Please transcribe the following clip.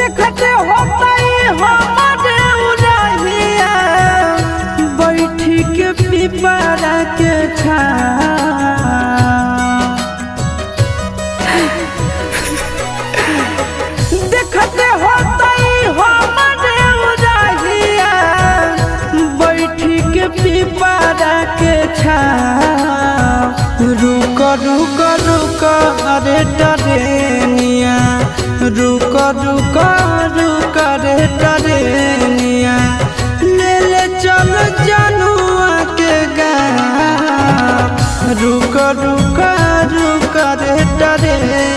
देखते होता हमारे उड़हिया बैठी के पिपरा के देखते होता हमारे उड़हिया बैठी के पिपरा के रुक रुक रुक अरे टरेनिया रुक रुक रुक रे टरेनिया ले ले चल जनुआ के गाँव रुक रुक रुक रे टरेनिया।